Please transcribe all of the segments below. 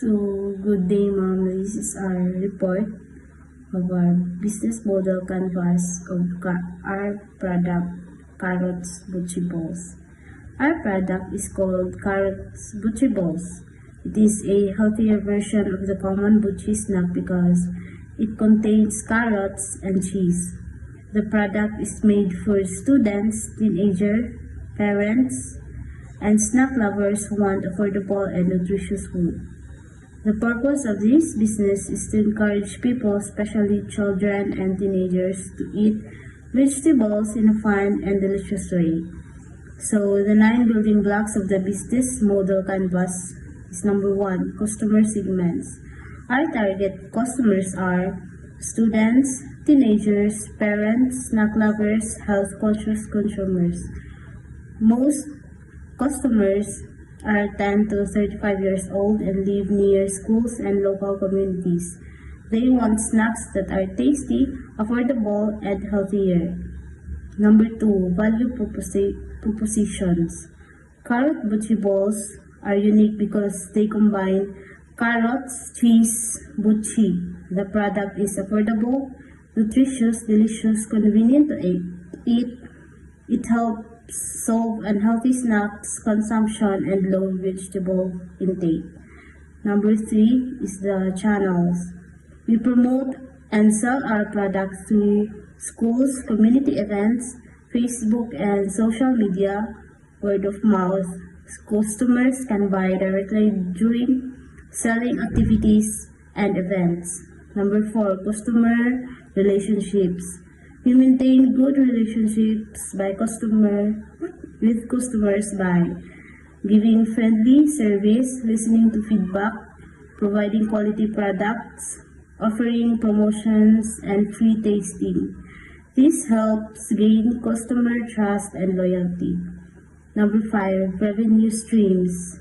So, good day, ma'am. This is our report of our business model canvas of our product, Carrots Butchie Balls. Our product is called Carrots Butchie Balls. It is a healthier version of the common butchie snack because it contains carrots and cheese. The product is made for students, teenagers, parents, and snack lovers who want affordable and nutritious food. The purpose of this business is to encourage people, especially children and teenagers, to eat vegetables in a fun and delicious way. So, the 9 building blocks of the business model canvas is number 1, customer segments. Our target customers are students, teenagers, parents, snack lovers, health conscious consumers. Most customers are 10 to 35 years old and live near schools and local communities. They want snacks that are tasty, affordable, and healthier. Number 2, value propositions. Carrot Butchie Balls are unique because they combine carrots, cheese, butchie. The product is affordable, nutritious, delicious, convenient to eat. It helps solve unhealthy snacks consumption and low vegetable intake. Number 3 is the channels. We promote and sell our products through schools, community events, Facebook and social media, word of mouth. Customers can buy directly during selling activities and events. Number 4, customer relationships. We maintain good relationships with customers by giving friendly service, listening to feedback, providing quality products, offering promotions, and free tasting. This helps gain customer trust and loyalty. Number 5, revenue streams.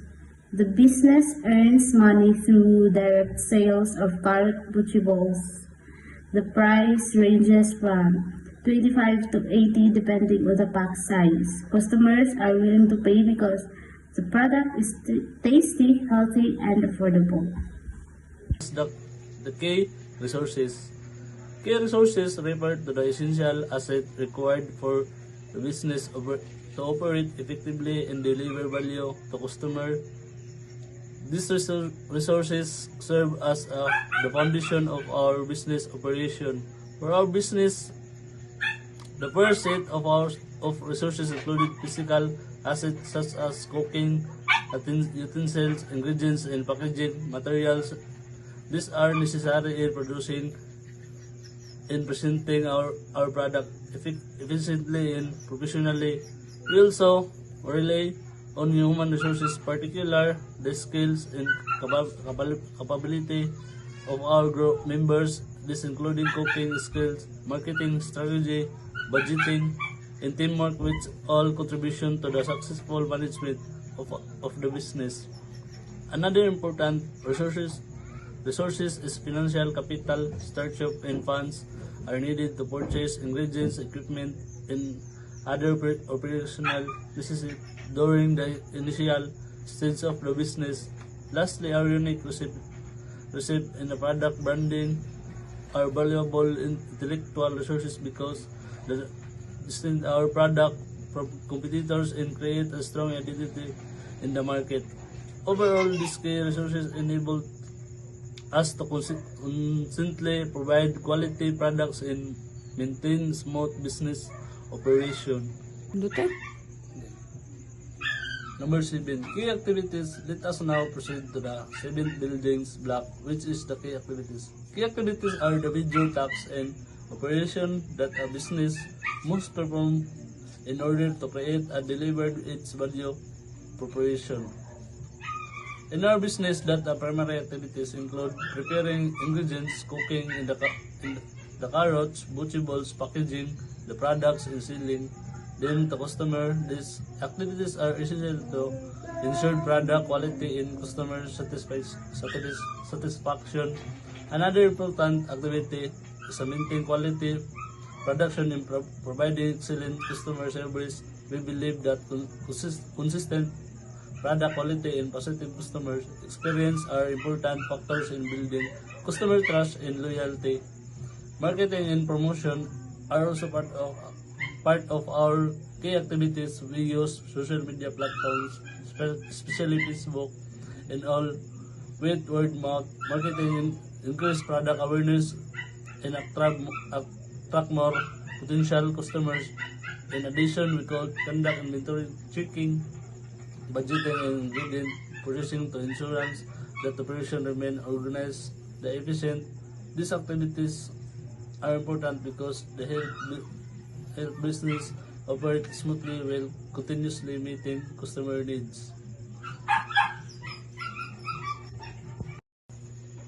The business earns money through direct sales of Carrot Butchie Balls. The price ranges from 25 to 80 depending on the pack size. Customers are willing to pay because the product is tasty, healthy, and affordable. The key resources. Key resources refer to the essential asset required for the business to operate effectively and deliver value to customer. These resources serve as the foundation of our business operation. For our business, the first set of resources included physical assets such as cooking utensils, ingredients, and packaging materials. These are necessary in producing and presenting our product efficiently and professionally. We also rely on human resources, particularly the skills and capability of our group members. This including cooking skills, marketing strategy, budgeting, and teamwork, which all contribution to the successful management of the business. Another important resources is financial capital. Startup and funds are needed to purchase ingredients, equipment, and other operational necessities during the initial stage of the business. Lastly, our unique recipe in the product branding are valuable intellectual resources because they distinguish our product from competitors and create a strong identity in the market. Overall, these key resources enable us to consistently provide quality products and maintain smooth business operation. Number 7, key activities. Let us now proceed to the 7th buildings block, which is the key activities. Key activities are the major tasks and operation that a business must perform in order to create and deliver its value proposition. In our business, the primary activities include preparing ingredients, cooking in the carrots, butchie balls, packaging the products, and selling them to customer. These activities are essential to ensure product quality and customer satisfaction. Another important activity is to maintain quality production and providing excellent customer service. We believe that consistent product quality, and positive customer experience are important factors in building customer trust and loyalty. Marketing and promotion are also part of our key activities. We use social media platforms, especially Facebook, and all with word mouth marketing increase product awareness and attract more potential customers. In addition, we could conduct inventory checking, budgeting, and ingredient purchasing to insurance that the operation remain organized and efficient. These activities are important because they help business operate smoothly while continuously meeting customer needs.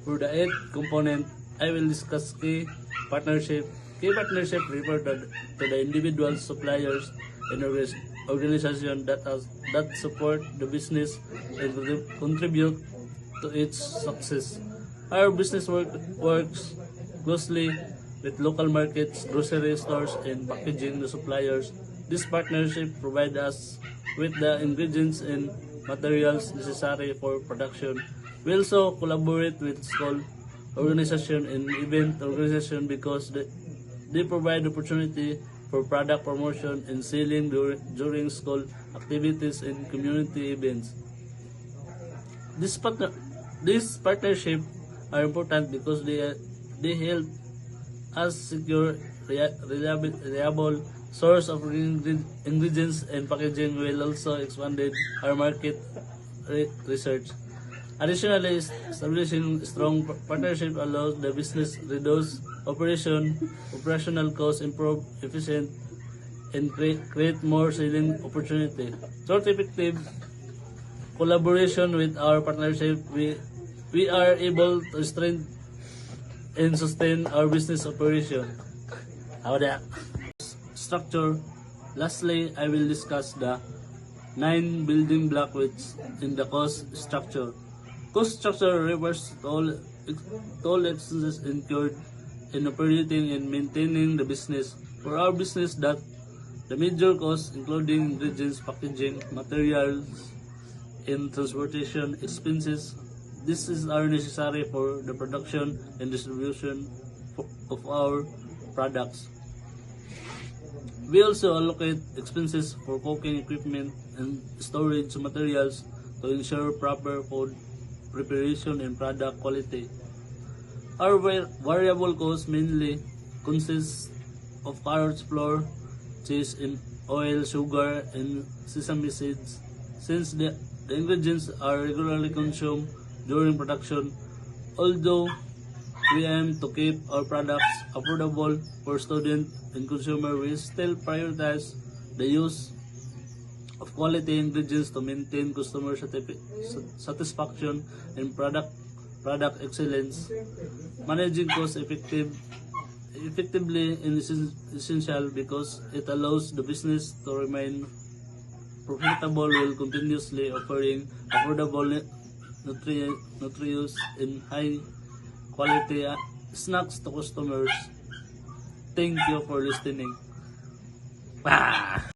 For the eighth component, I will discuss key partnership. Key partnership refer to the individual suppliers and organization that support the business and contribute to its success. Our business works closely with local markets, grocery stores, and packaging suppliers. This partnership provides us with the ingredients and materials necessary for production. We also collaborate with school organization and event organization because they provide opportunity for product promotion and selling during school activities and community events. This partnership are important because they help us secure reliable source of ingredients and packaging will also expanded our market research. Additionally, establishing strong partnership allows the business reduce operational costs, improve efficient, and create more selling opportunity. Through effective collaboration with our partnership, we are able to strengthen and sustain our business operation. How that? Structure. Lastly, I will discuss the 9 building blocks in the cost structure. Cost structure refers to all expenses incurred in operating and maintaining the business. For our business, that the major costs, including ingredients, packaging, materials, and transportation expenses, are necessary for the production and distribution of our products. We also allocate expenses for cooking equipment and storage materials to ensure proper food preparation and product quality. Our variable costs mainly consist of carrots, flour, cheese, and oil, sugar, and sesame seeds. Since the ingredients are regularly consumed during production, although we aim to keep our products affordable for student and consumer, we still prioritize the use of quality ingredients to maintain customer satisfaction and product excellence. Managing costs effectively is essential because it allows the business to remain profitable while continuously offering affordable, nutritious, and high quality snacks to customers. Thank you for listening.